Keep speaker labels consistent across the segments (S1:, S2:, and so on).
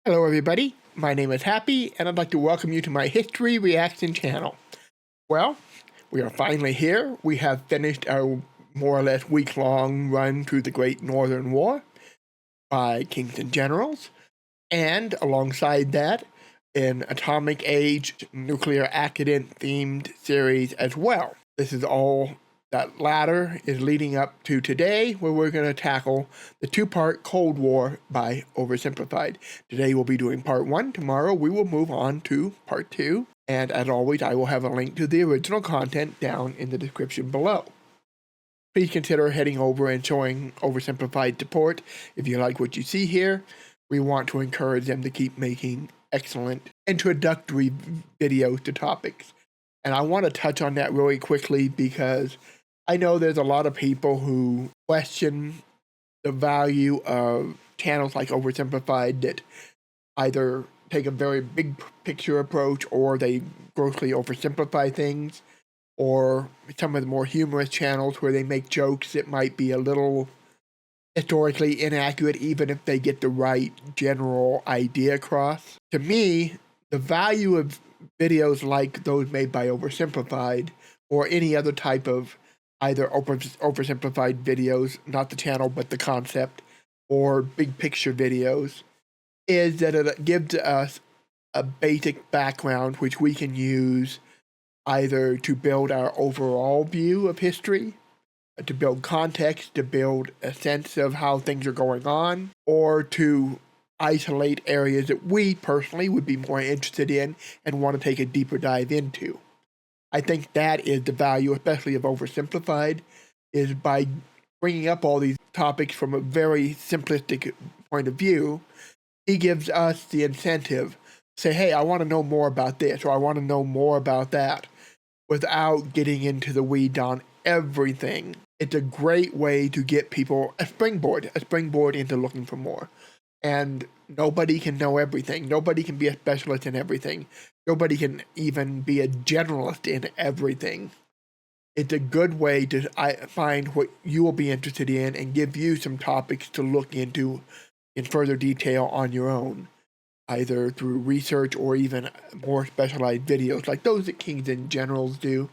S1: Hello everybody, my name is Happy and I'd like to welcome you to my History Reaction channel. Well, we are finally here. We have finished our more or less week-long run through the Great Northern War by Kings and Generals, and alongside that, an atomic age nuclear accident themed series as well. This is all that latter is leading up to today, where we're going to tackle the two-part Cold War by Oversimplified. Today we'll be doing part 1. Tomorrow we will move on to part 2. And as always, I will have a link to the original content down in the description below. Please consider heading over and showing Oversimplified support if you like what you see here. We want to encourage them to keep making excellent introductory videos to topics. And I want to touch on that really quickly because I know there's a lot of people who question the value of channels like Oversimplified that either take a very big picture approach or they grossly oversimplify things, or some of the more humorous channels where they make jokes that might be a little historically inaccurate even if they get the right general idea across. To me, the value of videos like those made by Oversimplified or any other type of either oversimplified videos, not the channel but the concept, or big picture videos, is that it gives us a basic background which we can use either to build our overall view of history, to build context, to build a sense of how things are going on, or to isolate areas that we personally would be more interested in and want to take a deeper dive into. I think that is the value, especially of Oversimplified, is by bringing up all these topics from a very simplistic point of view, he gives us the incentive to say, hey, I want to know more about this, or I want to know more about that, without getting into the weeds on everything. It's a great way to get people a springboard into looking for more. And nobody can know everything. Nobody can be a specialist in everything. Nobody can even be a generalist in everything. It's a good way to find what you will be interested in and give you some topics to look into in further detail on your own, either through research or even more specialized videos like those that Kings and Generals do,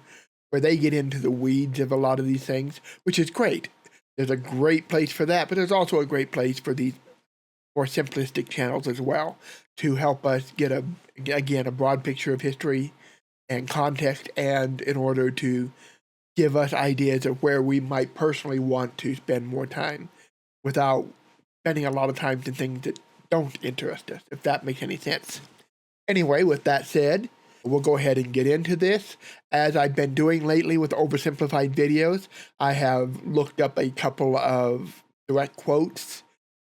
S1: where they get into the weeds of a lot of these things, which is great. There's a great place for that, but there's also a great place for these more simplistic channels as well to help us get a broad picture of history and context, and in order to give us ideas of where we might personally want to spend more time without spending a lot of time in things that don't interest us, if that makes any sense. Anyway, with that said, we'll go ahead and get into this. As I've been doing lately with Oversimplified videos, I have looked up a couple of direct quotes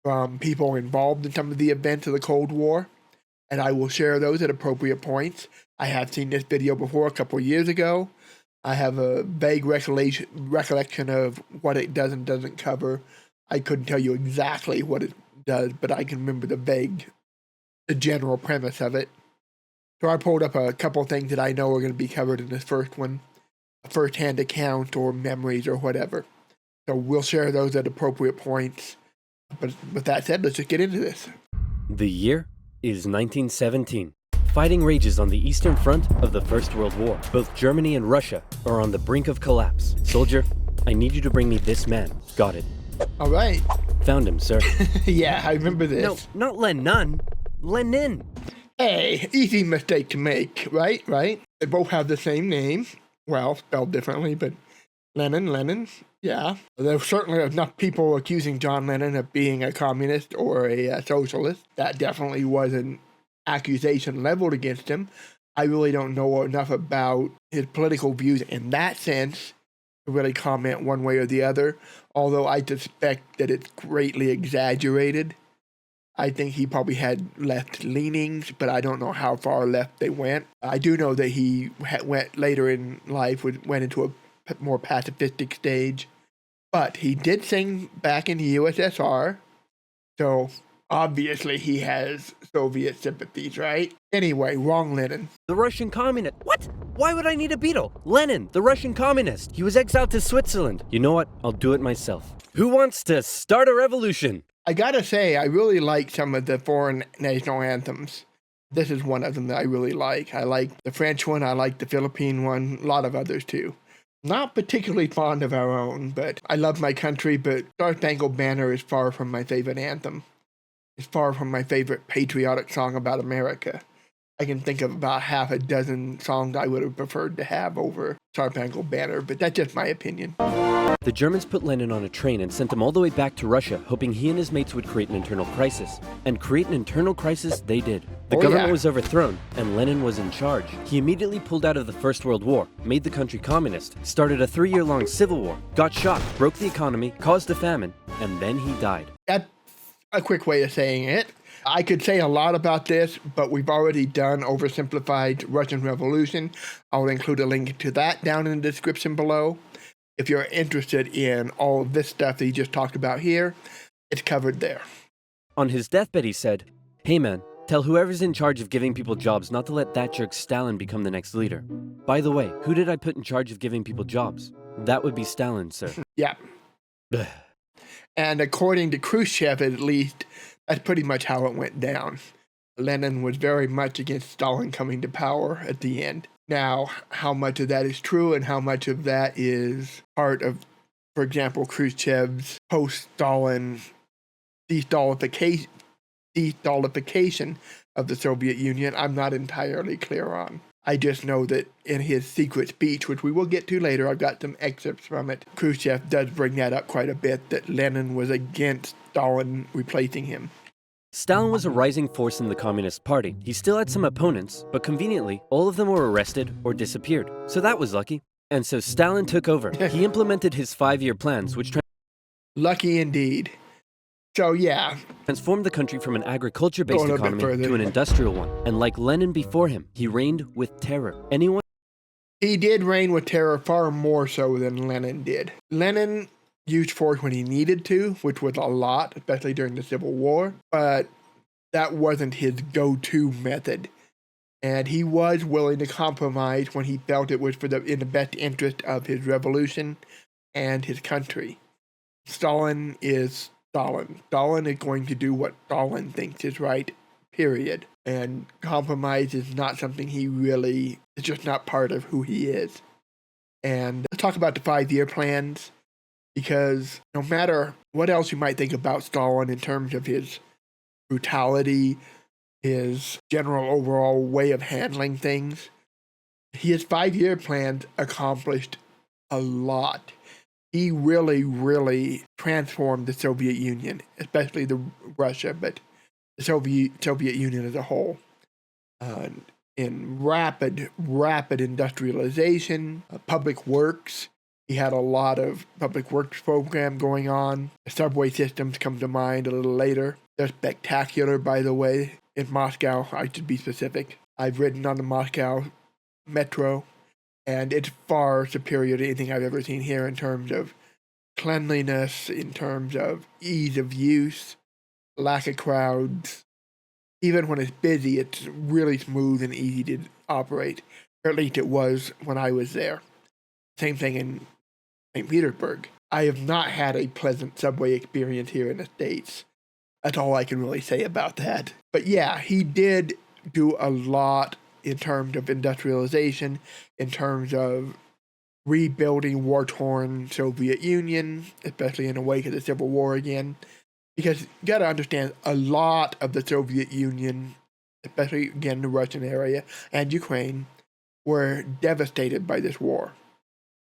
S1: from people involved in some of the events of the Cold War, and I will share those at appropriate points. I have seen this video before a couple of years ago. I have a vague recollection of what it does and doesn't cover. I couldn't tell you exactly what it does, but I can remember the general premise of it. So I pulled up a couple of things that I know are going to be covered in this first one, a first-hand account or memories or whatever. So we'll share those at appropriate points. But with that said, let's just get into this.
S2: The year is 1917. Fighting rages on the Eastern Front of the First World War. Both Germany and Russia are on the brink of collapse. Soldier, I need you to bring me this man. Got it.
S1: All right.
S2: Found him, sir.
S1: Yeah, I remember this.
S2: No, not Lenin. Lenin.
S1: Hey, easy mistake to make, right? They both have the same name. Well, spelled differently, but Lenin, yeah. There's certainly enough people accusing John Lennon of being a communist or a socialist. That definitely was an accusation leveled against him. I really don't know enough about his political views in that sense to really comment one way or the other, although I suspect that it's greatly exaggerated. I think he probably had left leanings, but I don't know how far left they went. I do know that he went later in life, went into a more pacifistic stage, but he did sing back in the USSR, so obviously he has Soviet sympathies, right? Anyway, wrong Lenin.
S2: The Russian communist. What? Why would I need a Beatle? Lenin, the Russian communist. He was exiled to Switzerland. You know what? I'll do it myself. Who wants to start a revolution?
S1: I gotta say, I really like some of the foreign national anthems. This is one of them that I really like. I like the French one, I like the Philippine one, a lot of others too. Not particularly fond of our own, but I love my country, but Star Spangled Banner is far from my favorite anthem. It's far from my favorite patriotic song about America. I can think of about half a dozen songs I would have preferred to have over Star Spangled Banner, but that's just my opinion.
S2: The Germans put Lenin on a train and sent him all the way back to Russia, hoping he and his mates would create an internal crisis. And create an internal crisis they did. The government was overthrown, and Lenin was in charge. He immediately pulled out of the First World War, made the country communist, started a 3-year-long civil war, got shot, broke the economy, caused a famine, and then he died.
S1: That's a quick way of saying it. I could say a lot about this, but we've already done Oversimplified Russian Revolution. I'll include a link to that down in the description below. If you're interested in all of this stuff that he just talked about here, it's covered there.
S2: On his deathbed, he said, "Hey man, tell whoever's in charge of giving people jobs not to let that jerk Stalin become the next leader. By the way, who did I put in charge of giving people jobs? That would be Stalin, sir."
S1: Yeah. And according to Khrushchev, at least, that's pretty much how it went down. Lenin was very much against Stalin coming to power at the end. Now, how much of that is true and how much of that is part of, for example, Khrushchev's post-Stalin de-Stalification of the Soviet Union, I'm not entirely clear on. I just know that in his secret speech, which we will get to later, I've got some excerpts from it, Khrushchev does bring that up quite a bit, that Lenin was against Stalin replacing him.
S2: Stalin was a rising force in the Communist Party. He still had some opponents, but conveniently, all of them were arrested or disappeared. So that was lucky. And so Stalin took over. He implemented his 5-year plans, which
S1: lucky indeed. So yeah,
S2: transformed the country from an agriculture-based economy to an industrial one. And like Lenin before him, he reigned with terror.
S1: He did reign with terror far more so than Lenin did. Lenin used force when he needed to, which was a lot, especially during the Civil War, but that wasn't his go-to method. And he was willing to compromise when he felt it was in the best interest of his revolution and his country. Stalin is Stalin. Stalin is going to do what Stalin thinks is right, period. And compromise is not something it's just not part of who he is. And let's talk about the 5-year plans, because no matter what else you might think about Stalin in terms of his brutality, his general overall way of handling things, his 5-year plans accomplished a lot. He really, really transformed the Soviet Union, especially Russia, but the Soviet Union as a whole. In rapid industrialization, public works. He had a lot of public works program going on. The subway systems come to mind a little later. They're spectacular, by the way. In Moscow, I should be specific. I've ridden on the Moscow metro, and it's far superior to anything I've ever seen here in terms of cleanliness, in terms of ease of use, lack of crowds. Even when it's busy, it's really smooth and easy to operate. Or at least it was when I was there. Same thing in St. Petersburg. I have not had a pleasant subway experience here in the States. That's all I can really say about that. But yeah, he did do a lot in terms of industrialization, in terms of rebuilding war-torn Soviet Union, especially in the wake of the Civil War again. Because you got to understand, a lot of the Soviet Union, especially again the Russian area and Ukraine, were devastated by this war.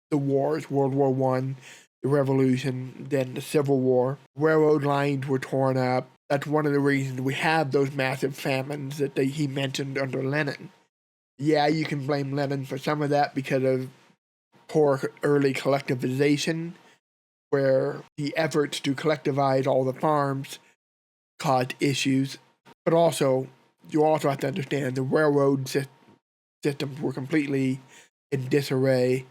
S1: The wars, World War I, the Revolution, then the Civil War. Railroad lines were torn up. That's one of the reasons we have those massive famines that he mentioned under Lenin. Yeah, you can blame Lenin for some of that because of poor early collectivization, where the efforts to collectivize all the farms caused issues. But also, you also have to understand the railroad systems were completely in disarray.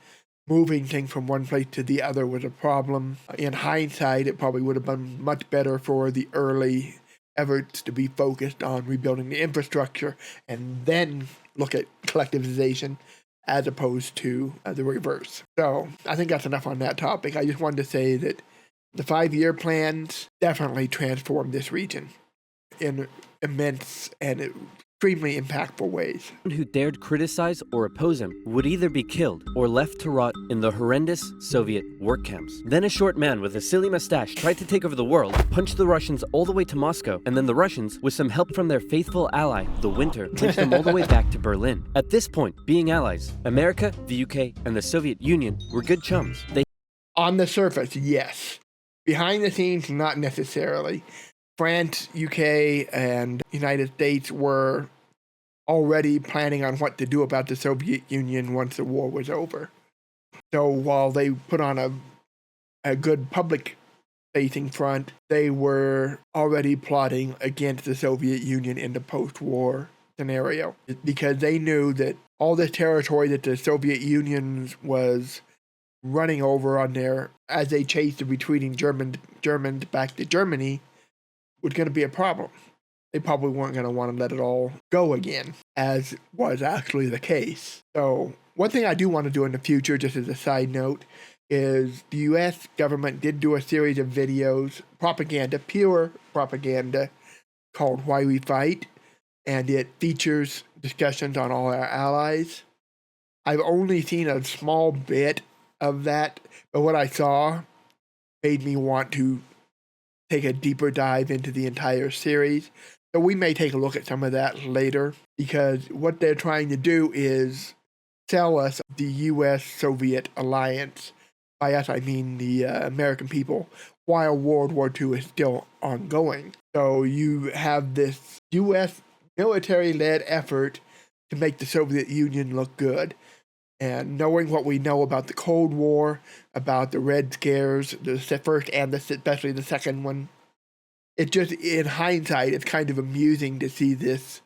S1: Moving things from one place to the other was a problem. In hindsight, it probably would have been much better for the early efforts to be focused on rebuilding the infrastructure and then look at collectivization as opposed to the reverse. So I think that's enough on that topic. I just wanted to say that The 5-year plans definitely transformed this region in immense and extremely impactful ways.
S2: Who dared criticize or oppose him would either be killed or left to rot in the horrendous Soviet work camps. Then a short man with a silly mustache tried to take over the world, punched the Russians all the way to Moscow, and then the Russians, with some help from their faithful ally, the Winter, punched them all the way back to Berlin. At this point, being allies, America, the UK, and the Soviet Union were good chums.
S1: On the surface, yes. Behind the scenes, not necessarily. France, UK, and United States were already planning on what to do about the Soviet Union once the war was over. So while they put on a good public-facing front, they were already plotting against the Soviet Union in the post-war scenario, because they knew that all this territory that the Soviet Union was running over on there as they chased the retreating Germans back to Germany was going to be a problem. They probably weren't going to want to let it all go again, as was actually the case. So one thing I do want to do in the future, just as a side note, is the U.S. government did do a series of videos, pure propaganda, called Why We Fight, and it features discussions on all our allies. I've only seen a small bit of that, but what I saw made me want to take a deeper dive into the entire series. So we may take a look at some of that later, because what they're trying to do is sell us the U.S.-Soviet alliance. By us, I mean the American people, while World War II is still ongoing. So you have this U.S. military-led effort to make the Soviet Union look good. And knowing what we know about the Cold War, about the Red Scares, the first and especially the second one, it just, in hindsight, it's kind of amusing to see this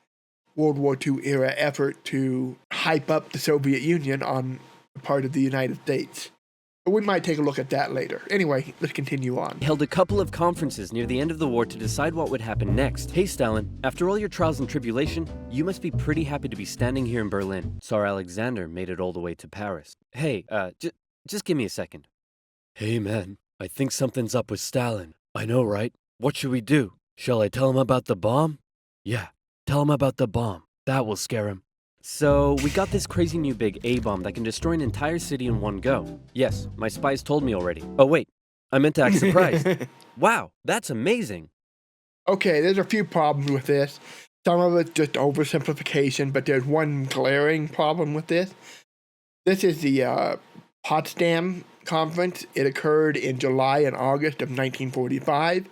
S1: World War II era effort to hype up the Soviet Union on the part of the United States. But we might take a look at that later. Anyway, let's continue on.
S2: Held a couple of conferences near the end of the war to decide what would happen next. Hey Stalin, after all your trials and tribulation, you must be pretty happy to be standing here in Berlin. Tsar Alexander made it all the way to Paris. Hey, just give me a second. Hey man, I think something's up with Stalin. I know, right? What should we do? Shall I tell him about the bomb? Yeah, tell him about the bomb. That will scare him. So, we got this crazy new big A-bomb that can destroy an entire city in one go. Yes, my spies told me already. Oh wait, I meant to act surprised. Wow, that's amazing.
S1: Okay, there's a few problems with this. Some of it's just oversimplification, but there's one glaring problem with this. This is the Potsdam Conference. It occurred in July and August of 1945.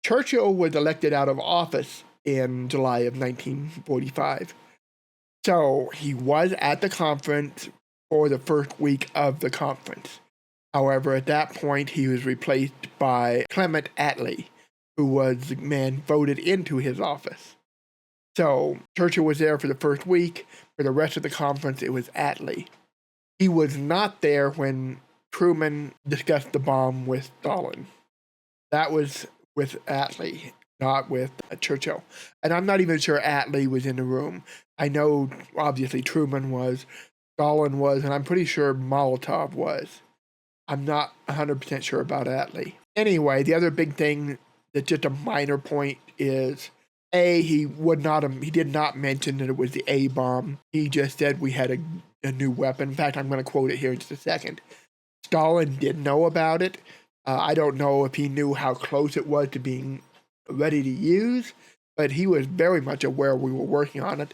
S1: Churchill was elected out of office in July of 1945. So he was at the conference for the first week of the conference. However, at that point, he was replaced by Clement Attlee, who was the man voted into his office. So Churchill was there for the first week. For the rest of the conference, it was Attlee. He was not there when Truman discussed the bomb with Stalin. That was with Attlee, not with Churchill. And I'm not even sure Attlee was in the room. I know, obviously, Truman was, Stalin was, and I'm pretty sure Molotov was. I'm not 100% sure about Attlee. Anyway, the other big thing that's just a minor point is, he did not mention that it was the A-bomb. He just said we had a new weapon. In fact, I'm going to quote it here in just a second. Stalin did know about it. I don't know if he knew how close it was to being ready to use, but he was very much aware we were working on it.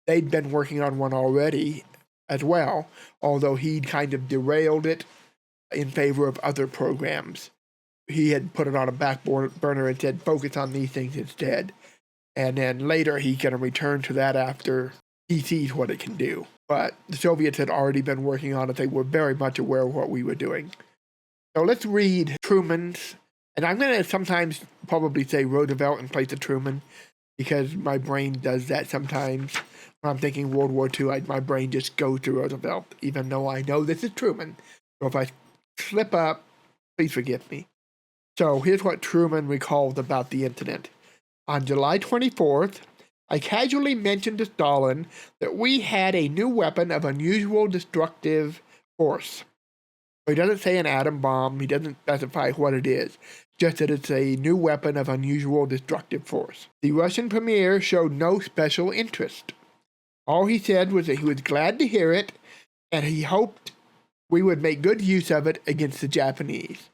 S1: They'd been working on one already as well, although he'd kind of derailed it in favor of other programs. He had put it on a back burner and said, focus on these things instead. And then later he's going to return to that after he sees what it can do. But the Soviets had already been working on it. They were very much aware of what we were doing. So let's read Truman's, and I'm going to sometimes probably say Roosevelt in place of Truman, because my brain does that sometimes. When I'm thinking World War II, my brain just goes to Roosevelt, even though I know this is Truman. So if I slip up, please forgive me. So here's what Truman recalled about the incident. On July 24th, I casually mentioned to Stalin that we had a new weapon of unusual destructive force. He doesn't say an atom bomb. He doesn't specify what it is, just that it's a new weapon of unusual destructive force. The Russian premier showed no special interest. All he said was that he was glad to hear it, and he hoped we would make good use of it against the Japanese.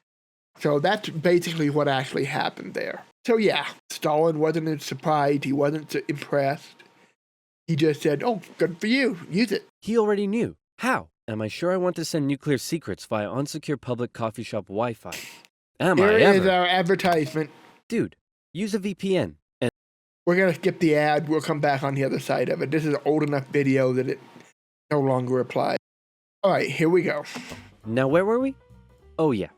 S1: So that's basically what actually happened there. So yeah, Stalin wasn't surprised. He wasn't impressed. He just said, oh, good for you. Use it.
S2: He already knew. How? Am I sure I want to send nuclear secrets via unsecure public coffee shop Wi-Fi? Am I ever?
S1: Here is our advertisement.
S2: Dude, use a VPN. And
S1: we're going to skip the ad. We'll come back on the other side of it. This is an old enough video that it no longer applies. All right, here we go.
S2: Now where were we? Oh yeah.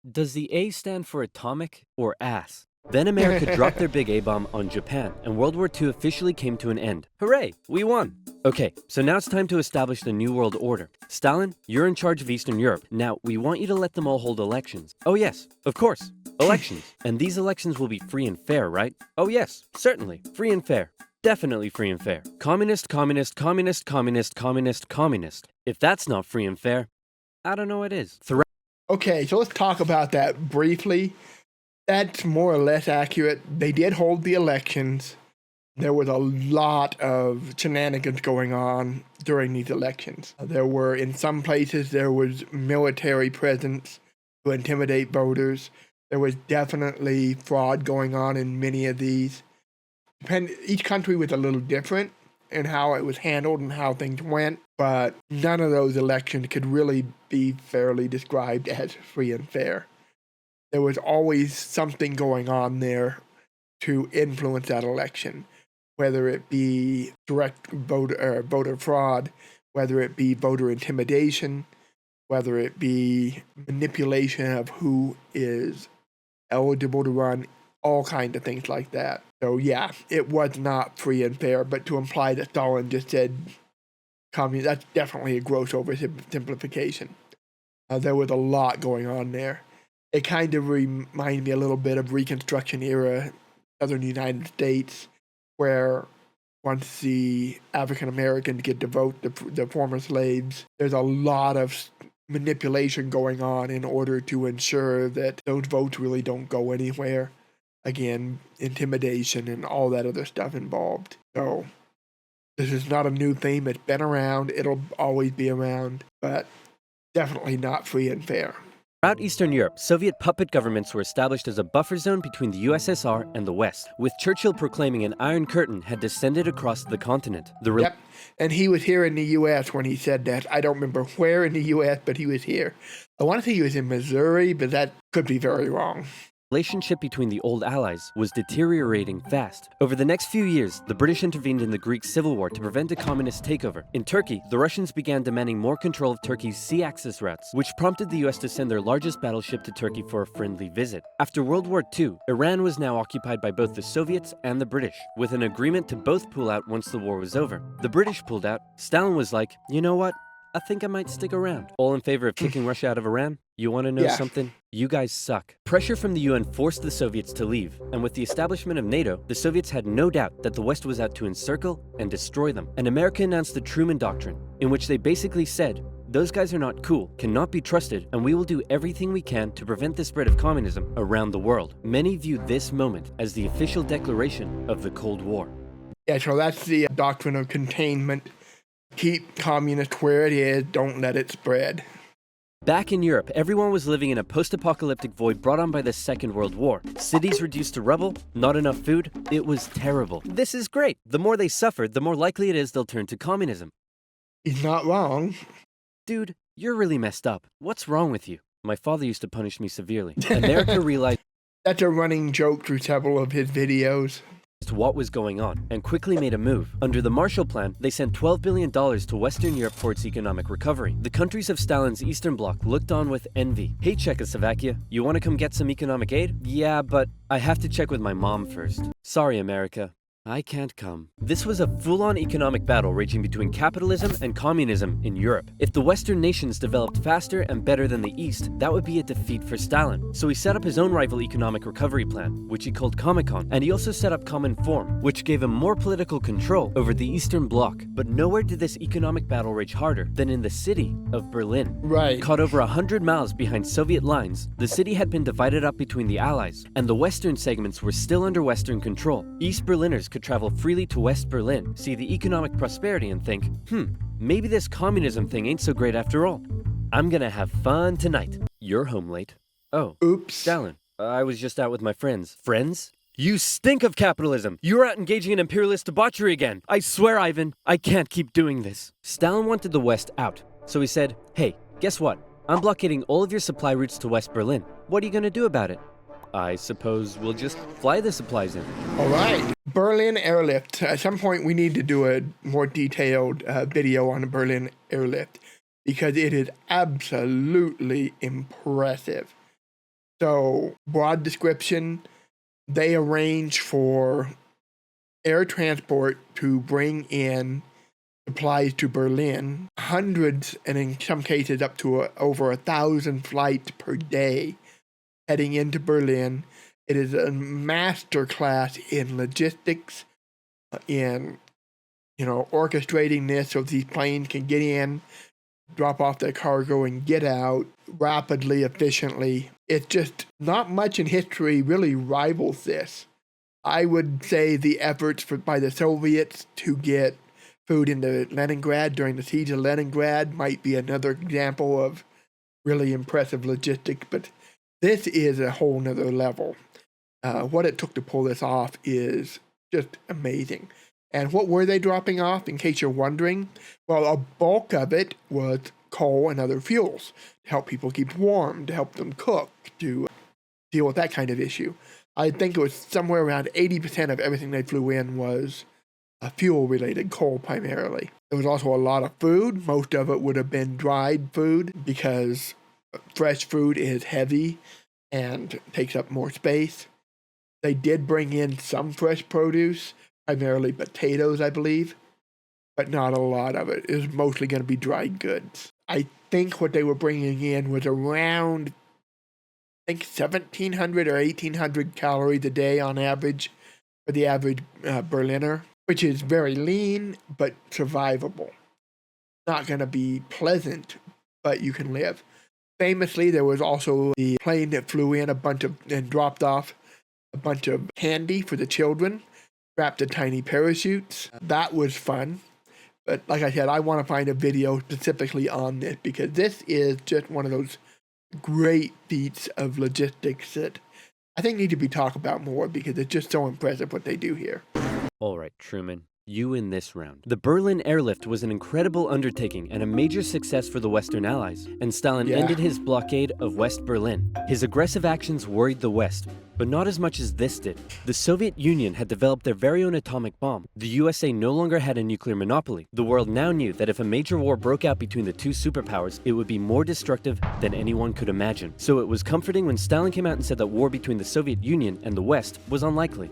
S2: Does the A stand for atomic or ass? Then America dropped their big A-bomb on Japan, and World War II officially came to an end. Hooray, we won! Okay, so now it's time to establish the New World Order. Stalin, you're in charge of Eastern Europe. Now, we want you to let them all hold elections. Oh yes, of course, elections. And these elections will be free and fair, right? Oh yes, certainly, free and fair. Definitely free and fair. Communist, communist, communist, communist, communist, communist. If that's not free and fair, I don't know what is.
S1: Okay, so let's talk about that briefly. That's more or less accurate. They did hold the elections. There was a lot of shenanigans going on during these elections. There were, in some places, there was military presence to intimidate voters. There was definitely fraud going on in many of these. Each country was a little different in how it was handled and how things went, but none of those elections could really be fairly described as free and fair. There was always something going on there to influence that election, whether it be direct voter fraud, whether it be voter intimidation, whether it be manipulation of who is eligible to run, all kinds of things like that. So yeah, it was not free and fair, but to imply that Stalin just said communist, that's definitely a gross oversimplification. There was a lot going on there. It kind of reminded me a little bit of Reconstruction era southern United States, where once the African Americans get to vote, the former slaves, there's a lot of manipulation going on in order to ensure that those votes really don't go anywhere. Again, intimidation and all that other stuff involved. So this is not a new theme. It's been around. It'll always be around, but definitely not free and fair.
S2: Throughout Eastern Europe, Soviet puppet governments were established as a buffer zone between the USSR and the West, with Churchill proclaiming an Iron Curtain had descended across the continent.
S1: Yep, and he was here in the U.S. when he said that. I don't remember where in the U.S., but he was here. I want to say he was in Missouri, but that could be very wrong.
S2: The relationship between the old allies was deteriorating fast. Over the next few years, the British intervened in the Greek Civil War to prevent a communist takeover. In Turkey, the Russians began demanding more control of Turkey's sea access routes, which prompted the US to send their largest battleship to Turkey for a friendly visit. After World War II, Iran was now occupied by both the Soviets and the British, with an agreement to both pull out once the war was over. The British pulled out. Stalin was like, you know what? I think I might stick around. All in favor of kicking Russia out of Iran? You want to know something? You guys suck. Pressure from the UN forced the Soviets to leave, and with the establishment of NATO, the Soviets had no doubt that the West was out to encircle and destroy them. And America announced the Truman Doctrine, in which they basically said, those guys are not cool, cannot be trusted, and we will do everything we can to prevent the spread of communism around the world. Many view this moment as the official declaration of the Cold War.
S1: Yeah, so that's the doctrine of containment. Keep communist where it is, don't let it spread.
S2: Back in Europe, everyone was living in a post-apocalyptic void brought on by the Second World War. Cities reduced to rubble, not enough food. It was terrible. This is great. The more they suffered, the more likely it is they'll turn to communism.
S1: He's not wrong.
S2: Dude, you're really messed up. What's wrong with you? My father used to punish me severely. America realized
S1: that's a running joke through several of his videos.
S2: What was going on and quickly made a move. Under the Marshall Plan, they sent $12 billion to Western Europe for its economic recovery. The countries of Stalin's Eastern Bloc looked on with envy. Hey Czechoslovakia, you want to come get some economic aid? Yeah, but I have to check with my mom first. Sorry, America. I can't come. This was a full-on economic battle raging between capitalism and communism in Europe. If the Western nations developed faster and better than the East, that would be a defeat for Stalin. So he set up his own rival economic recovery plan, which he called Comecon, and he also set up Common Form, which gave him more political control over the Eastern Bloc. But nowhere did this economic battle rage harder than in the city of Berlin.
S1: Right.
S2: Caught over 100 miles behind Soviet lines, the city had been divided up between the Allies, and the Western segments were still under Western control. East Berliners could travel freely to West Berlin, see the economic prosperity and think, maybe this communism thing ain't so great after all. I'm gonna have fun tonight. You're home late. Oh.
S1: Oops.
S2: Stalin, I was just out with my friends. Friends? You stink of capitalism! You're out engaging in imperialist debauchery again! I swear, Ivan, I can't keep doing this. Stalin wanted the West out, so he said, hey, guess what? I'm blockading all of your supply routes to West Berlin. What are you gonna do about it? I suppose we'll just fly the supplies in.
S1: All right. Berlin Airlift. At some point, we need to do a more detailed video on the Berlin Airlift because it is absolutely impressive. So, broad description, they arrange for air transport to bring in supplies to Berlin. Hundreds, and in some cases up to over 1,000 flights per day heading into Berlin. It is a master class in logistics, in, orchestrating this so these planes can get in, drop off their cargo, and get out rapidly, efficiently. It's just not much in history really rivals this. I would say the efforts by the Soviets to get food into Leningrad during the siege of Leningrad might be another example of really impressive logistics, but this is a whole nother level. What it took to pull this off is just amazing. And what were they dropping off, in case you're wondering? Well, a bulk of it was coal and other fuels to help people keep warm, to help them cook, to deal with that kind of issue. I think it was somewhere around 80% of everything they flew in was fuel-related, coal primarily. There was also a lot of food. Most of it would have been dried food because fresh food is heavy and takes up more space. They did bring in some fresh produce, primarily potatoes, I believe, but not a lot of it. It was mostly going to be dried goods. I think what they were bringing in was around, 1,700 or 1,800 calories a day on average for the average Berliner, which is very lean, but survivable. Not going to be pleasant, but you can live. Famously, there was also the plane that flew in and dropped off a bunch of candy for the children, strapped to tiny parachutes. That was fun. But like I said, I want to find a video specifically on this because this is just one of those great feats of logistics that I think need to be talked about more because it's just so impressive what they do here.
S2: All right, Truman. You win this round. The Berlin Airlift was an incredible undertaking and a major success for the Western Allies, and Stalin ended his blockade of West Berlin. His aggressive actions worried the West, but not as much as this did. The Soviet Union had developed their very own atomic bomb. The USA no longer had a nuclear monopoly. The world now knew that if a major war broke out between the two superpowers, it would be more destructive than anyone could imagine. So it was comforting when Stalin came out and said that war between the Soviet Union and the West was unlikely.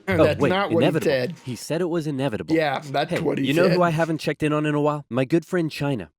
S1: That's not what
S2: inevitable.
S1: he said.
S2: He said it was inevitable.
S1: Yeah, that's what he said.
S2: You know who I haven't checked in on in a while? My good friend China.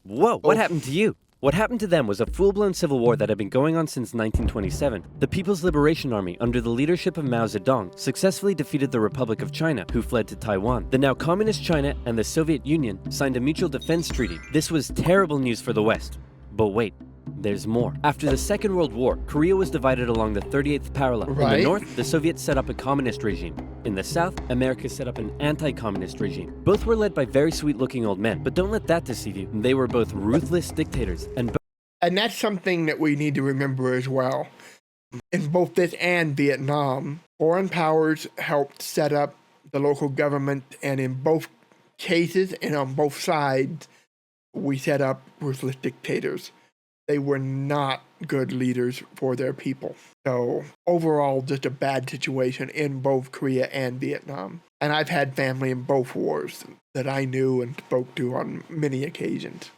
S2: Whoa, what happened to you? What happened to them was a full-blown civil war that had been going on since 1927. The People's Liberation Army, under the leadership of Mao Zedong, successfully defeated the Republic of China, who fled to Taiwan. The now communist China and the Soviet Union signed a mutual defense treaty. This was terrible news for the West. But wait. There's more. After the Second World War, Korea was divided along the 38th parallel. In the north, the Soviets set up a communist regime. In the south, America set up an anti-communist regime. Both were led by very sweet-looking old men, but don't let that deceive you. They were both ruthless dictators, and
S1: that's something that we need to remember as well. In both this and Vietnam, foreign powers helped set up the local government, and in both cases and on both sides, we set up ruthless dictators. They were not good leaders for their people. So overall, just a bad situation in both Korea and Vietnam. And I've had family in both wars that I knew and spoke to on many occasions.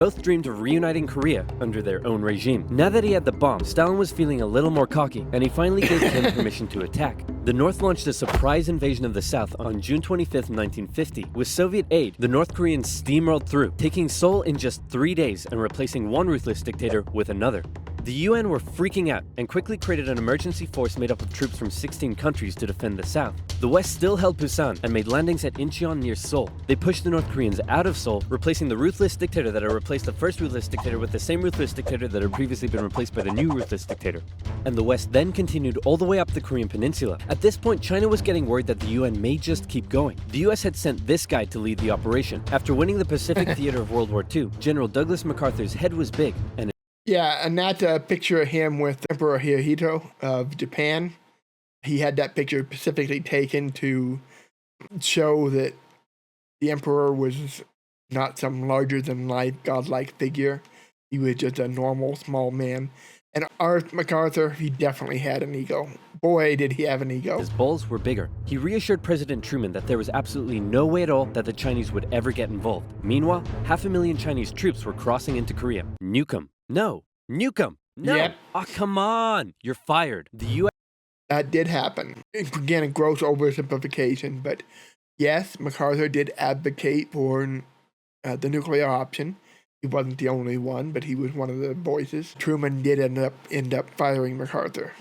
S2: Both dreamed of reuniting Korea under their own regime. Now that he had the bomb, Stalin was feeling a little more cocky, and he finally gave Kim permission to attack. The North launched a surprise invasion of the South on June 25, 1950. With Soviet aid, the North Koreans steamrolled through, taking Seoul in just 3 days and replacing one ruthless dictator with another. The UN were freaking out and quickly created an emergency force made up of troops from 16 countries to defend the South. The West still held Busan and made landings at Incheon near Seoul. They pushed the North Koreans out of Seoul, replacing the ruthless dictator that had replaced the first ruthless dictator with the same ruthless dictator that had previously been replaced by the new ruthless dictator. And the West then continued all the way up the Korean peninsula. At this point, China was getting worried that the UN may just keep going. The US had sent this guy to lead the operation. After winning the Pacific Theater of World War II, General Douglas MacArthur's head was big, and
S1: Yeah, and that picture of him with Emperor Hirohito of Japan, he had that picture specifically taken to show that the emperor was not some larger-than-life, godlike figure. He was just a normal, small man. And MacArthur, he definitely had an ego. Boy, did he have an ego.
S2: his balls were bigger. He reassured President Truman that there was absolutely no way at all that the Chinese would ever get involved. Meanwhile, 500,000 Chinese troops were crossing into Korea. Nuke 'em. No. Nuke 'em. No.
S1: Yep.
S2: Ah, come on. You're fired. The U.S.
S1: That did happen. Again, a gross oversimplification, but yes, MacArthur did advocate for the nuclear option. He wasn't the only one, but he was one of the voices. Truman did end up firing MacArthur.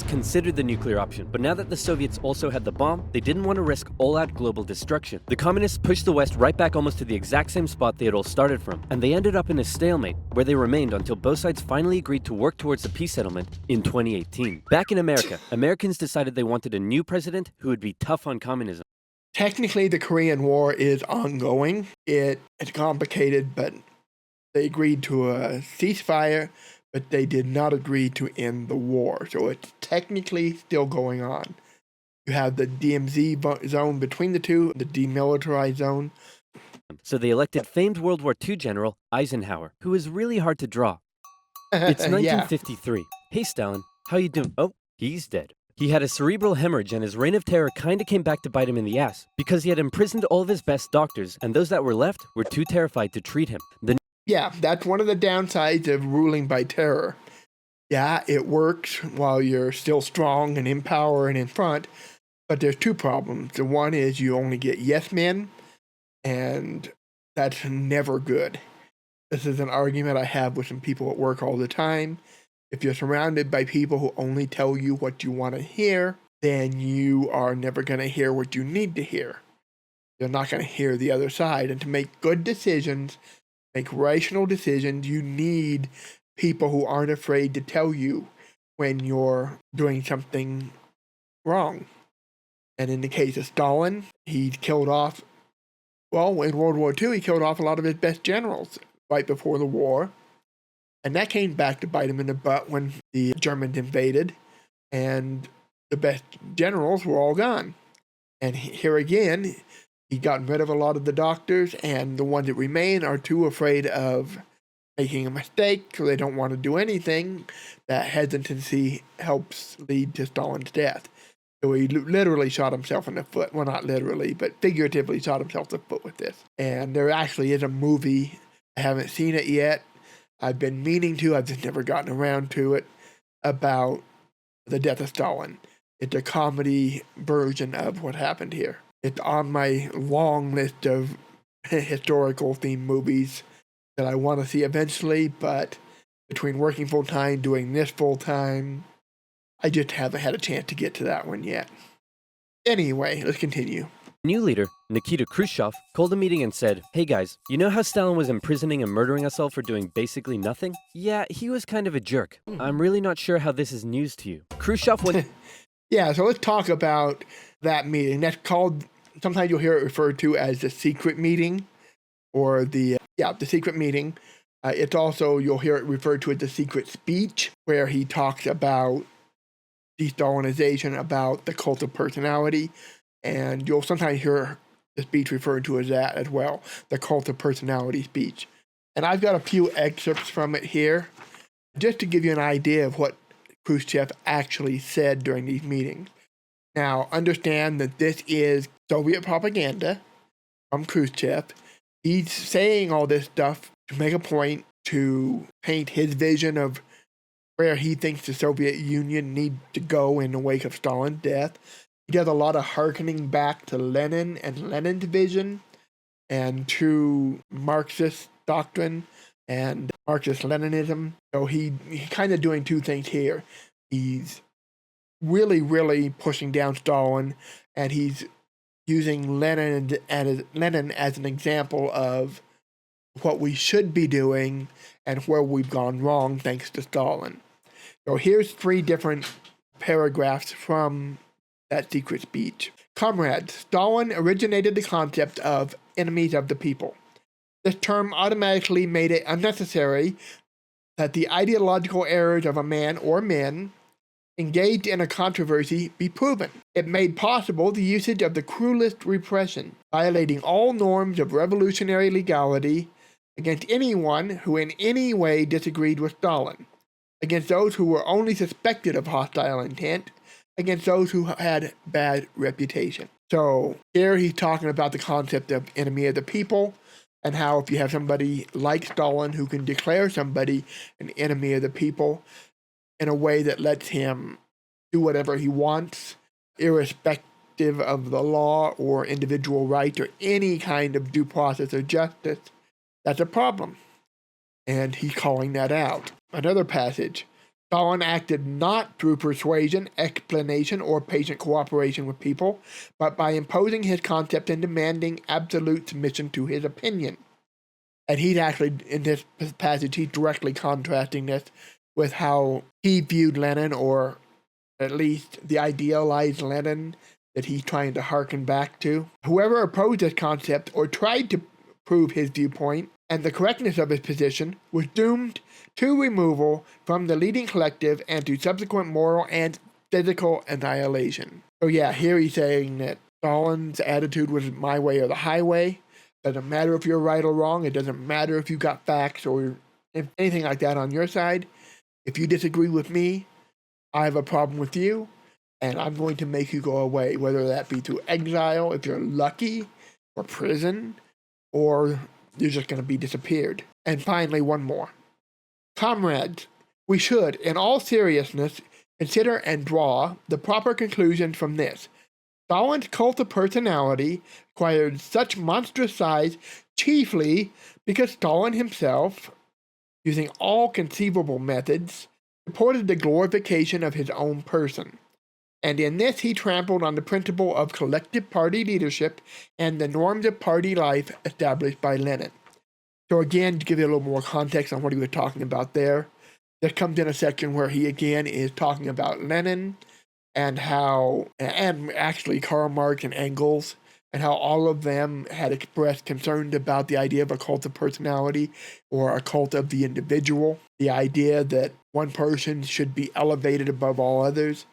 S2: considered the nuclear option, but now that the Soviets also had the bomb, they didn't want to risk all-out global destruction. The communists pushed the West right back almost to the exact same spot they had all started from, and they ended up in a stalemate, where they remained until both sides finally agreed to work towards a peace settlement in 2018. Back in America, Americans decided they wanted a new president who would be tough on communism.
S1: Technically, the Korean War is ongoing. It's complicated, but they agreed to a ceasefire, but they did not agree to end the war. So it's technically still going on. You have the DMZ zone between the two, the demilitarized zone.
S2: So they elected famed World War II General Eisenhower, who is really hard to draw. It's 1953. Hey, Stalin, how you doing? Oh, he's dead. He had a cerebral hemorrhage, and his reign of terror kinda came back to bite him in the ass, because he had imprisoned all of his best doctors, and those that were left were too terrified to treat him.
S1: Yeah, that's one of the downsides of ruling by terror. Yeah, it works while you're still strong and in power and in front, but there's two problems. The one is you only get yes men, and that's never good. This is an argument I have with some people at work all the time. If you're surrounded by people who only tell you what you want to hear, then you are never going to hear what you need to hear. You're not going to hear the other side. And to make good decisions, make rational decisions, you need people who aren't afraid to tell you when you're doing something wrong. And in the case of Stalin, he killed off, well, in World War II, he killed off a lot of his best generals right before the war. And that came back to bite him in the butt when the Germans invaded, and the best generals were all gone. And here again, he got rid of a lot of the doctors, and the ones that remain are too afraid of making a mistake, so they don't want to do anything. That hesitancy helps lead to Stalin's death. So he literally shot himself in the foot. Well, not literally, but figuratively shot himself in the foot with this. And there actually is a movie. I haven't seen it yet. I've been meaning to. I've just never gotten around to it, about the death of Stalin. It's a comedy version of what happened here. It's on my long list of historical themed movies that I want to see eventually, but between working full-time, doing this full-time, I just haven't had a chance to get to that one yet. Anyway, let's continue.
S2: New leader, Nikita Khrushchev, called a meeting and said, "Hey guys, you know how Stalin was imprisoning and murdering us all for doing basically nothing? Yeah, he was kind of a jerk. I'm really not sure how this is news to you." Khrushchev went...
S1: Yeah, so let's talk about that meeting. That's called, sometimes you'll hear it referred to as the secret meeting, or the secret meeting. It's also, you'll hear it referred to as the secret speech, where he talks about destalinization, about the cult of personality. And you'll sometimes hear the speech referred to as that as well, the cult of personality speech. And I've got a few excerpts from it here, just to give you an idea of what Khrushchev actually said during these meetings. Now, understand that this is Soviet propaganda from Khrushchev. He's saying all this stuff to make a point, to paint his vision of where he thinks the Soviet Union needs to go in the wake of Stalin's death. He does a lot of hearkening back to Lenin and Lenin's vision and to Marxist doctrine and Marxist-Leninism. So he's kind of doing two things here. He's really pushing down Stalin, and he's using Lenin as an example of what we should be doing and where we've gone wrong thanks to Stalin. So here's 3 different paragraphs from that secret speech. Comrades, Stalin originated the concept of enemies of the people. This term automatically made it unnecessary that the ideological errors of a man or men engaged in a controversy be proven. It made possible the usage of the cruelest repression, violating all norms of revolutionary legality against anyone who in any way disagreed with Stalin, against those who were only suspected of hostile intent, against those who had bad reputation. So here he's talking about the concept of enemy of the people, and how if you have somebody like Stalin who can declare somebody an enemy of the people in a way that lets him do whatever he wants, irrespective of the law or individual rights or any kind of due process or justice, that's a problem. And he's calling that out. Another passage. Stalin acted not through persuasion, explanation, or patient cooperation with people, but by imposing his concept and demanding absolute submission to his opinion. And he's actually, in this passage, he's directly contrasting this with how he viewed Lenin, or at least the idealized Lenin that he's trying to hearken back to. Whoever opposed this concept or tried to prove his viewpoint and the correctness of his position was doomed to removal from the leading collective and to subsequent moral and physical annihilation. So yeah, here he's saying that Stalin's attitude was my way or the highway. Doesn't matter if you're right or wrong. It doesn't matter if you got facts or if anything like that on your side. If you disagree with me, I have a problem with you, and I'm going to make you go away, whether that be through exile, if you're lucky, or prison, or you're just going to be disappeared. And finally, one more. Comrades, we should, in all seriousness, consider and draw the proper conclusions from this. Stalin's cult of personality acquired such monstrous size chiefly because Stalin himself, using all conceivable methods, supported the glorification of his own person. And in this he trampled on the principle of collective party leadership and the norms of party life established by Lenin. So again, to give you a little more context on what he was talking about there, this comes in a section where he again is talking about Lenin and how, and actually Karl Marx and Engels, and how all of them had expressed concerns about the idea of a cult of personality or a cult of the individual, the idea that one person should be elevated above all others.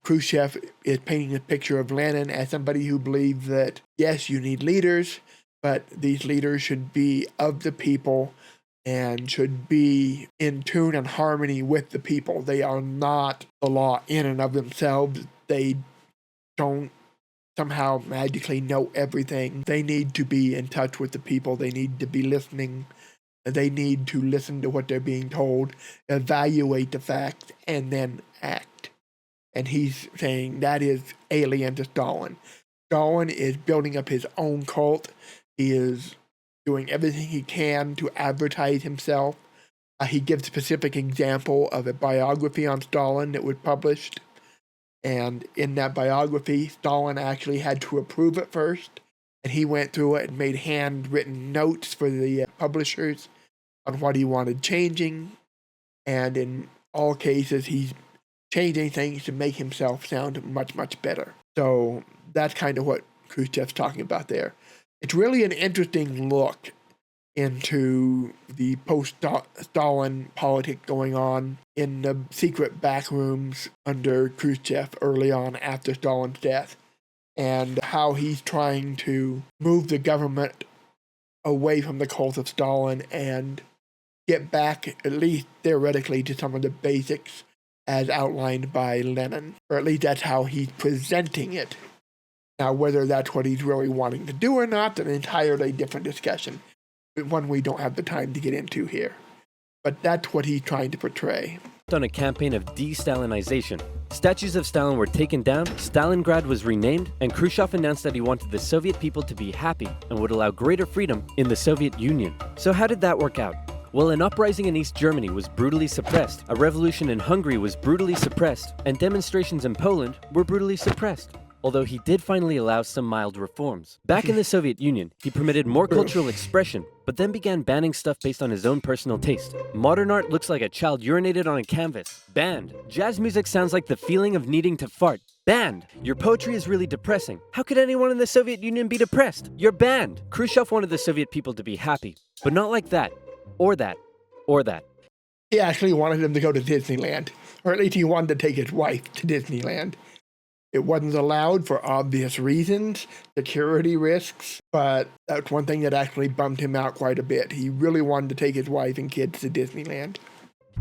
S1: Khrushchev is painting a picture of Lenin as somebody who believes that, yes, you need leaders, but these leaders should be of the people and should be in tune and harmony with the people. They are not the law in and of themselves. They don't somehow magically know everything. They need to be in touch with the people. They need to be listening. They need to listen to what they're being told, evaluate the facts, and then act. And he's saying that is alien to Stalin. Stalin is building up his own cult. He is doing everything he can to advertise himself. He gives a specific example of a biography on Stalin that was published. And in that biography, Stalin actually had to approve it first. And he went through it and made handwritten notes for the publishers on what he wanted changing. And in all cases, he's changing things to make himself sound much better. So that's kind of what Khrushchev's talking about there. It's really an interesting look into the post-Stalin politics going on in the secret back rooms under Khrushchev early on after Stalin's death, and how he's trying to move the government away from the cult of Stalin and get back, at least theoretically, to some of the basics as outlined by Lenin. Or at least that's how he's presenting it. Now, whether that's what he's really wanting to do or not, an entirely different discussion. One we don't have the time to get into here. But that's what he's trying to portray.
S2: On a campaign of destalinization. Statues of Stalin were taken down, Stalingrad was renamed, and Khrushchev announced that he wanted the Soviet people to be happy and would allow greater freedom in the Soviet Union. So how did that work out? Well, an uprising in East Germany was brutally suppressed, a revolution in Hungary was brutally suppressed, and demonstrations in Poland were brutally suppressed. Although he did finally allow some mild reforms. Back in the Soviet Union, he permitted more cultural expression, but then began banning stuff based on his own personal taste. Modern art looks like a child urinated on a canvas. Banned. Jazz music sounds like the feeling of needing to fart. Banned. Your poetry is really depressing. How could anyone in the Soviet Union be depressed? You're banned. Khrushchev wanted the Soviet people to be happy, but not like that, or that, or that.
S1: He actually wanted them to go to Disneyland, or at least he wanted to take his wife to Disneyland. It wasn't allowed for obvious reasons, security risks, but that's one thing that actually bummed him out quite a bit. He really wanted to take his wife and kids to Disneyland.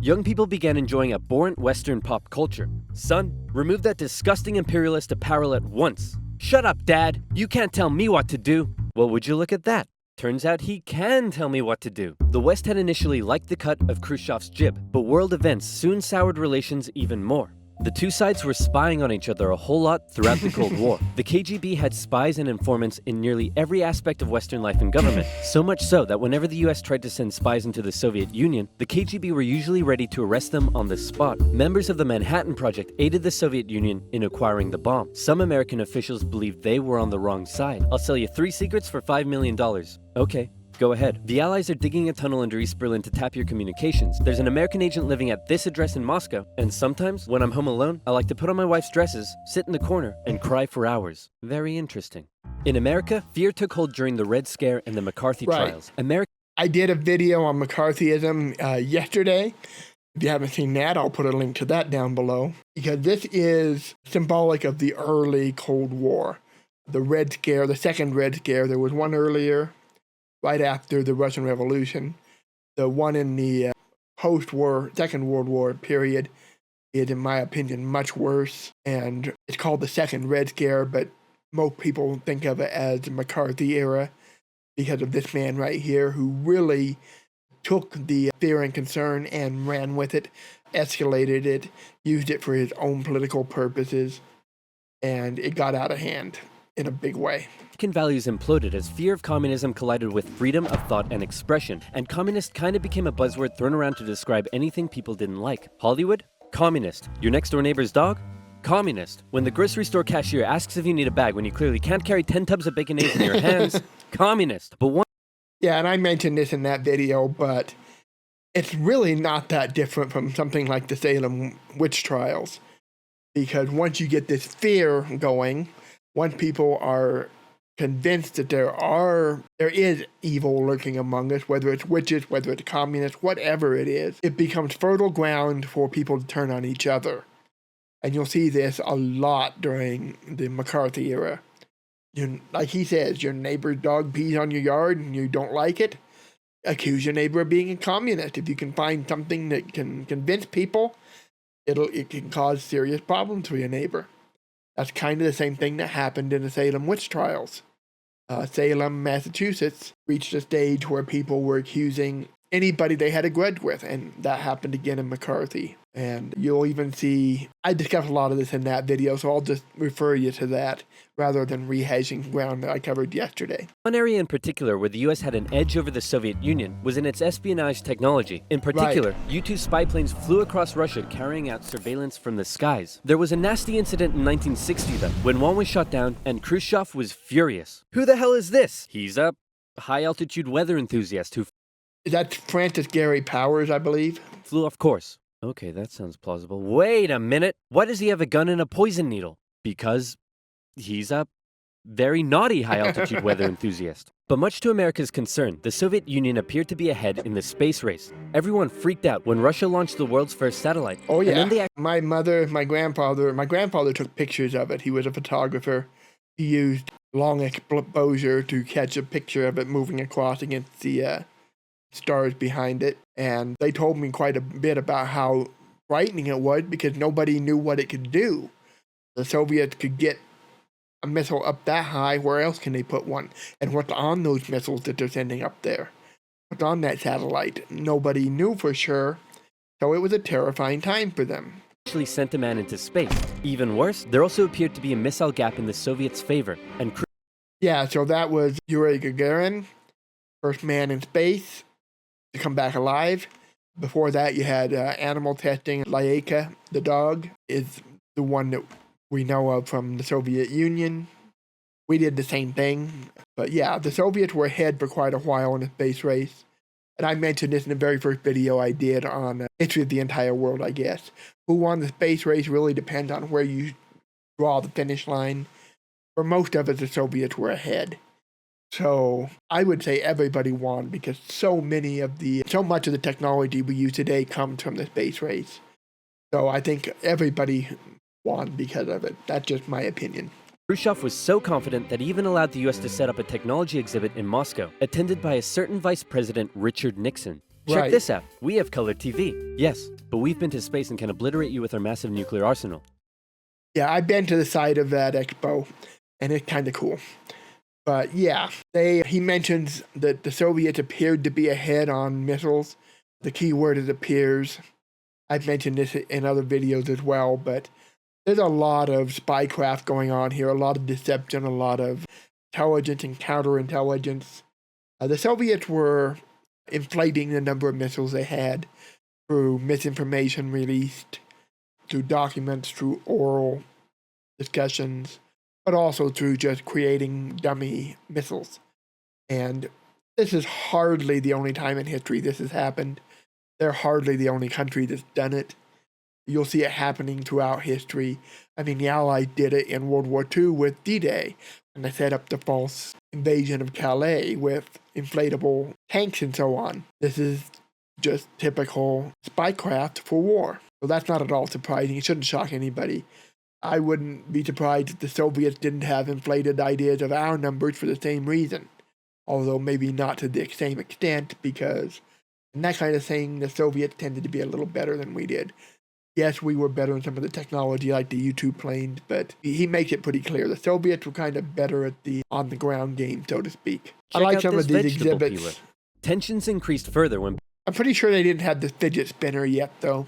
S2: Young people began enjoying abhorrent Western pop culture. Son, remove that disgusting imperialist apparel at once. Shut up, Dad. You can't tell me what to do. Well, would you look at that? Turns out he can tell me what to do. The West had initially liked the cut of Khrushchev's jib, but world events soon soured relations even more. The two sides were spying on each other a whole lot throughout the Cold War. The KGB had spies and informants in nearly every aspect of Western life and government, so much so that whenever the US tried to send spies into the Soviet Union, the KGB were usually ready to arrest them on the spot. Members of the Manhattan Project aided the Soviet Union in acquiring the bomb. Some American officials believed they were on the wrong side. I'll sell you 3 secrets for $5 million. Okay. Go ahead. The Allies are digging a tunnel under East Berlin to tap your communications. There's an American agent living at this address in Moscow, and sometimes, when I'm home alone, I like to put on my wife's dresses, sit in the corner, and cry for hours. Very interesting. In America, fear took hold during the Red Scare and the McCarthy trials.
S1: I did a video on McCarthyism yesterday. If you haven't seen that, I'll put a link to that down below, because this is symbolic of the early Cold War. The Red Scare, the second Red Scare, there was one earlier, right after the Russian Revolution. The one in the post-war, Second World War period is, in my opinion, much worse. And it's called the Second Red Scare, but most people think of it as the McCarthy era because of this man right here who really took the fear and concern and ran with it, escalated it, used it for his own political purposes, and it got out of hand in a big way.
S2: American values imploded as fear of communism collided with freedom of thought and expression, and communist kind of became a buzzword thrown around to describe anything people didn't like. Hollywood? Communist. Your next door neighbor's dog? Communist. When the grocery store cashier asks if you need a bag when you clearly can't carry 10 tubs of baconaise in your hands? Communist. But one...
S1: Yeah, and I mentioned this in that video, but it's really not that different from something like the Salem witch trials, because once you get this fear going, once people are convinced that there is evil lurking among us, whether it's witches, whether it's communists, whatever it is, it becomes fertile ground for people to turn on each other. And you'll see this a lot during the McCarthy era. Like he says, your neighbor's dog pees on your yard and you don't like it, accuse your neighbor of being a communist. If you can find something that can convince people, it can cause serious problems for your neighbor. That's kind of the same thing that happened in the Salem witch trials. Salem, Massachusetts reached a stage where people were accusing anybody they had a grudge with, and that happened again in McCarthy. And you'll even see, I discussed a lot of this in that video, so I'll just refer you to that rather than rehashing ground that I covered yesterday.
S2: One area in particular where the US had an edge over the Soviet Union was in its espionage technology. In particular, U-2 spy planes flew across Russia carrying out surveillance from the skies. There was a nasty incident in 1960 though, when one was shot down and Khrushchev was furious. Who the hell is this? He's a high-altitude weather enthusiast who...
S1: That's Francis Gary Powers, I believe.
S2: Flew off course. Okay, that sounds plausible. Wait a minute. Why does he have a gun and a poison needle? Because he's a very naughty high-altitude weather enthusiast. But much to America's concern, the Soviet Union appeared to be ahead in the space race. Everyone freaked out when Russia launched the world's first satellite.
S1: Oh yeah, my grandfather took pictures of it. He was a photographer. He used long exposure to catch a picture of it moving across against the stars behind it, and they told me quite a bit about how frightening it was because nobody knew what it could do. The Soviets could get a missile up that high, where else can they put one? And what's on those missiles that they're sending up there? What's on that satellite? Nobody knew for sure, so it was a terrifying time for them.
S2: Actually sent a man into space. Even worse, there also appeared to be a missile gap in the Soviets' favor, and
S1: Yeah, so that was Yuri Gagarin, first man in space to come back alive. Before that, you had animal testing. Laika, the dog, is the one that we know of from the Soviet Union. We did the same thing. But yeah, the Soviets were ahead for quite a while in the space race. And I mentioned this in the very first video I did on history of the entire world, I guess. Who won the space race really depends on where you draw the finish line. For most of it, the Soviets were ahead. So I would say everybody won because so much of the technology we use today comes from the space race. So I think everybody won because of it. That's just my opinion.
S2: Khrushchev was so confident that he even allowed the US to set up a technology exhibit in Moscow, attended by a certain Vice President Richard Nixon. Check this out. We have color TV. Yes, but we've been to space and can obliterate you with our massive nuclear arsenal.
S1: Yeah, I've been to the site of that expo, and it's kind of cool. But yeah, he mentions that the Soviets appeared to be ahead on missiles. The key word is appears. I've mentioned this in other videos as well, but there's a lot of spycraft going on here, a lot of deception, a lot of intelligence and counterintelligence. The Soviets were inflating the number of missiles they had through misinformation released, through documents, through oral discussions, but also through just creating dummy missiles. And this is hardly the only time in history this has happened. They're hardly the only country that's done it. You'll see it happening throughout history. I mean, the Allies did it in World War II with D-Day, and they set up the false invasion of Calais with inflatable tanks and so on. This is just typical spycraft for war. So that's not at all surprising. It shouldn't shock anybody. I wouldn't be surprised if the Soviets didn't have inflated ideas of our numbers for the same reason. Although maybe not to the same extent, because in that kind of thing, the Soviets tended to be a little better than we did. Yes, we were better in some of the technology like the U-2 planes, but he makes it pretty clear. The Soviets were kind of better at the on-the-ground game, so to speak.
S2: Check
S1: I like
S2: out
S1: some
S2: this
S1: of these
S2: vegetable
S1: exhibits.
S2: peeler. Tensions increased further when
S1: I'm pretty sure they didn't have the fidget spinner yet, though.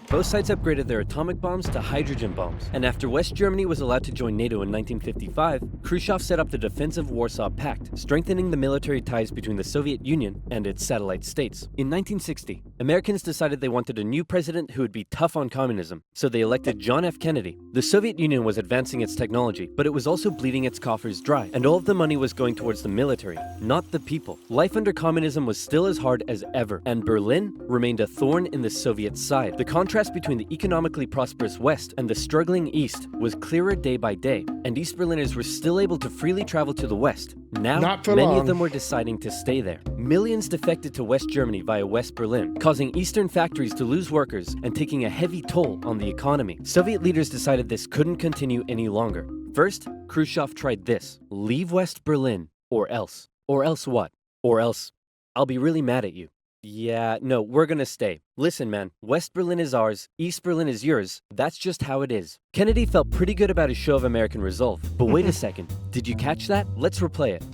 S2: both sides upgraded their atomic bombs to hydrogen bombs, and after West Germany was allowed to join NATO in 1955, Khrushchev set up the Defensive Warsaw Pact, strengthening the military ties between the Soviet Union and its satellite states. In 1960, Americans decided they wanted a new president who would be tough on communism, so they elected John F. Kennedy. The Soviet Union was advancing its technology, but it was also bleeding its coffers dry, and all of the money was going towards the military, not the people. Life under communism was still as hard as ever, and Berlin remained a thorn in the Soviet side. The contrast between the economically prosperous West and the struggling East was clearer day by day, and East Berliners were still able to freely travel to the West. Now,
S1: Not for
S2: many
S1: long.
S2: of them were deciding to stay there. Millions defected to West Germany via West Berlin, causing Eastern factories to lose workers and taking a heavy toll on the economy. Soviet leaders decided this couldn't continue any longer. First, Khrushchev tried this: leave West Berlin, or else. Or else what? Or else, I'll be really mad at you. Yeah, no, we're gonna stay. Listen, man, West Berlin is ours, East Berlin is yours. That's just how it is. Kennedy felt pretty good about his show of American resolve. But wait a second, did you catch that? Let's replay it.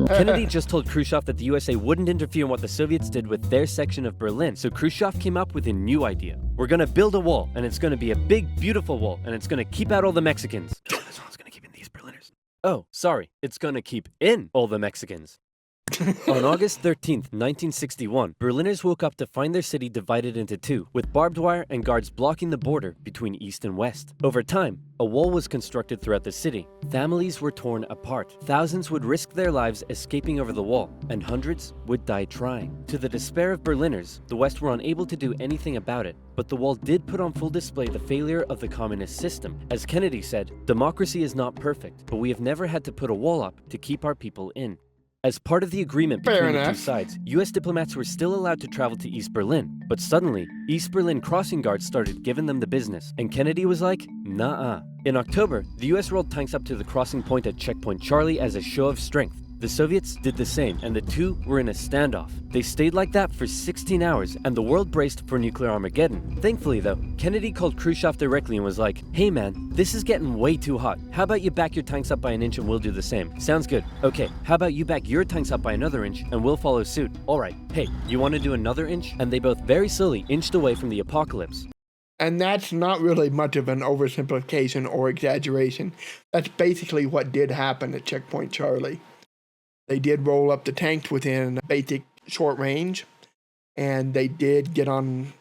S2: Kennedy just told Khrushchev that the USA wouldn't interfere in what the Soviets did with their section of Berlin, so Khrushchev came up with a new idea. We're gonna build a wall, and it's gonna be a big, beautiful wall, and it's gonna keep out all the Mexicans. This one's gonna keep in these Berliners. Oh, sorry, it's gonna keep in all the Mexicans. On August 13th, 1961, Berliners woke up to find their city divided into two, with barbed wire and guards blocking the border between East and West. Over time, a wall was constructed throughout the city. Families were torn apart. Thousands would risk their lives escaping over the wall, and hundreds would die trying. To the despair of Berliners, the West were unable to do anything about it, but the wall did put on full display the failure of the communist system. As Kennedy said, democracy is not perfect, but we have never had to put a wall up to keep our people in. As part of the agreement between the two sides, US diplomats were still allowed to travel to East Berlin, but suddenly, East Berlin crossing guards started giving them the business, and Kennedy was like, nah-uh. In October, the US rolled tanks up to the crossing point at Checkpoint Charlie as a show of strength. The Soviets did the same, and the two were in a standoff. They stayed like that for 16 hours, and the world braced for nuclear Armageddon. Thankfully, though, Kennedy called Khrushchev directly and was like, "Hey man, this is getting way too hot. How about you back your tanks up by an inch and we'll do the same?" "Sounds good. Okay, how about you back your tanks up by another inch and we'll follow suit?" "Alright, hey, you want to do another inch?" And they both very slowly inched away from the apocalypse.
S1: And that's not really much of an oversimplification or exaggeration. That's basically what did happen at Checkpoint Charlie. They did roll up the tanks within basic short range, and they did get on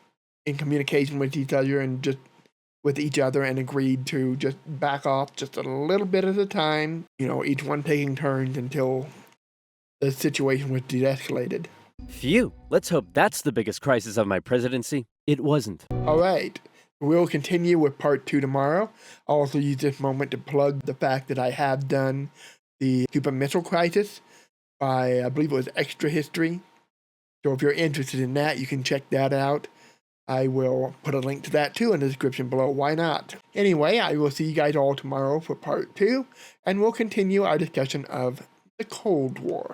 S1: in communication with each other and agreed to just back off just a little bit at a time, each one taking turns until the situation was de-escalated.
S2: Phew, let's hope that's the biggest crisis of my presidency. It wasn't.
S1: All right, we'll continue with part 2 tomorrow. I'll also use this moment to plug the fact that I have done the Cuban Missile Crisis by, I believe it was Extra History. So if you're interested in that, you can check that out. I will put a link to that too in the description below. Why not? Anyway, I will see you guys all tomorrow for part 2, and we'll continue our discussion of the Cold War.